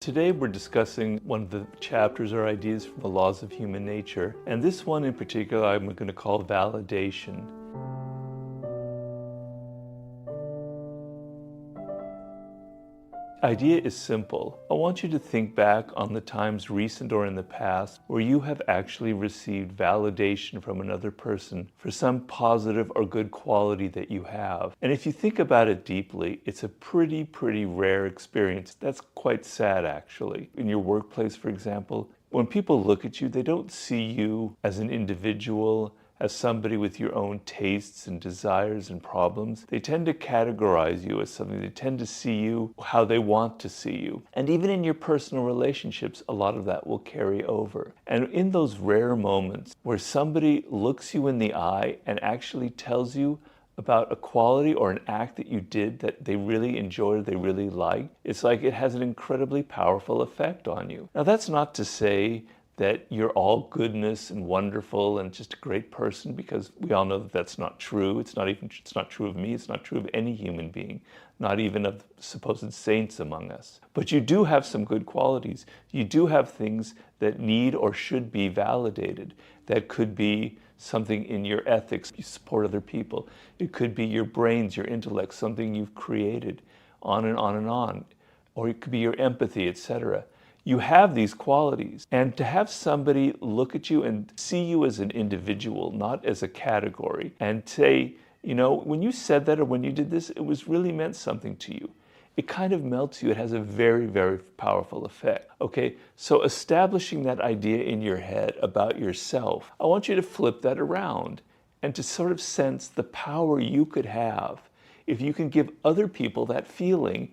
Today we're discussing one of the chapters or ideas from the laws of human nature, and this one in particular I'm going to call validation. Idea is simple. I want you to think back on the times recent or in the past where you have actually received validation from another person for some positive or good quality that you have. And if you think about it deeply, it's a pretty rare experience. That's quite sad, actually. In your workplace, for example, when people look at you, they don't see you as an individual, as somebody with your own tastes and desires and problems. They tend to categorize you as something. They tend to see you how they want to see you. And even in your personal relationships, a lot of that will carry over. And in those rare moments where somebody looks you in the eye and actually tells you about a quality or an act that you did that they really enjoyed, they really liked, it's like it has an incredibly powerful effect on you. Now, that's not to say that you're all goodness and wonderful and just a great person, because we all know that that's not true. It's not true of me. It's not true of any human being, not even of supposed saints among us. But you do have some good qualities. You do have things that need or should be validated. That could be something in your ethics. You support other people. It could be your brains, your intellect, something you've created, on and on and on. Or it could be your empathy, etc. You have these qualities, and to have somebody look at you and see you as an individual, not as a category, and say, you know, when you said that or when you did this, it was really meant something to you. It kind of melts you. It has a very powerful effect. Okay, so establishing that idea in your head about yourself, I want you to flip that around and to sort of sense the power you could have if you can give other people that feeling.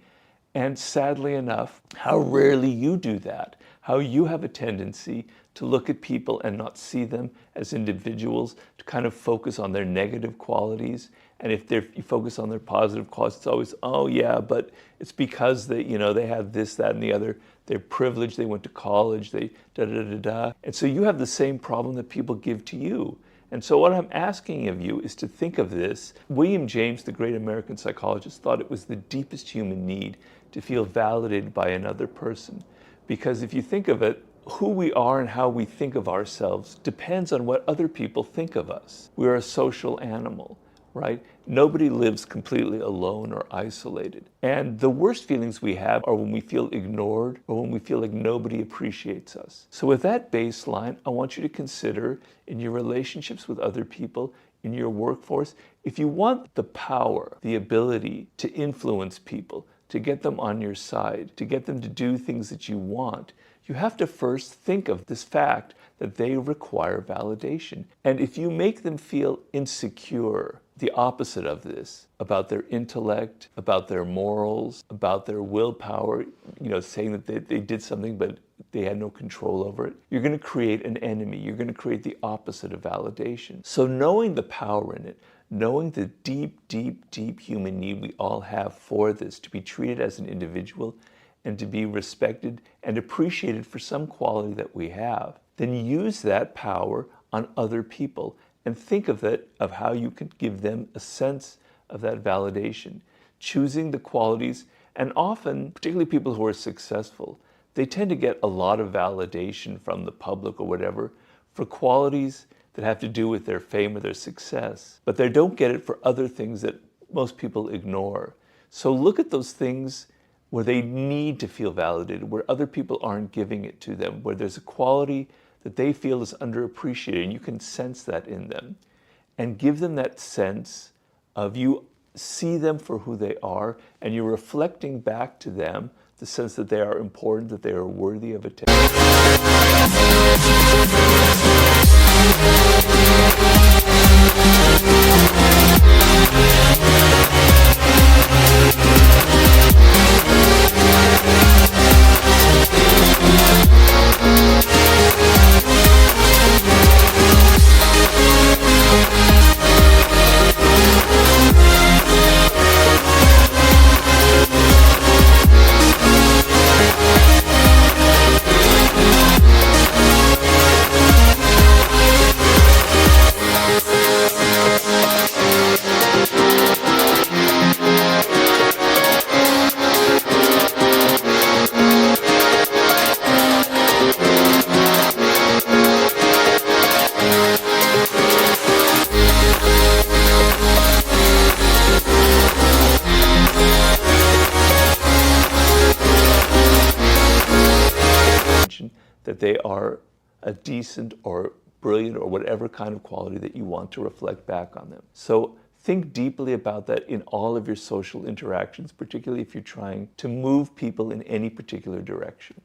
And sadly enough, how rarely you do that, how you have a tendency to look at people and not see them as individuals, to kind of focus on their negative qualities. And if you focus on their positive qualities, it's always, oh yeah, but it's because they have this, that, and the other. They're privileged, they went to college, they da-da-da-da. And so you have the same problem that people give to you. And so what I'm asking of you is to think of this. William James, the great American psychologist, thought it was the deepest human need to feel validated by another person. Because if you think of it, who we are and how we think of ourselves depends on what other people think of us. We're a social animal, right? Nobody lives completely alone or isolated. And the worst feelings we have are when we feel ignored or when we feel like nobody appreciates us. So with that baseline, I want you to consider in your relationships with other people, in your workforce, if you want the power, the ability to influence people, to get them on your side, to get them to do things that you want, you have to first think of this fact that they require validation. And if you make them feel insecure, the opposite of this, about their intellect, about their morals, about their willpower, saying that they did something but they had no control over it, you're going to create an enemy. You're going to create the opposite of validation. So knowing the power in it, knowing the deep human need we all have for this, to be treated as an individual and to be respected and appreciated for some quality that we have, then use that power on other people and think of how you can give them a sense of that validation, choosing the qualities. And often, particularly people who are successful, they tend to get a lot of validation from the public or whatever for qualities that have to do with their fame or their success, but they don't get it for other things that most people ignore. So look at those things where they need to feel validated, where other people aren't giving it to them, where there's a quality that they feel is underappreciated, and you can sense that in them. And give them that sense of you see them for who they are, and you're reflecting back to them the sense that they are important, that they are worthy of attention. that they are a decent or brilliant or whatever kind of quality that you want to reflect back on them. So think deeply about that in all of your social interactions, particularly if you're trying to move people in any particular direction.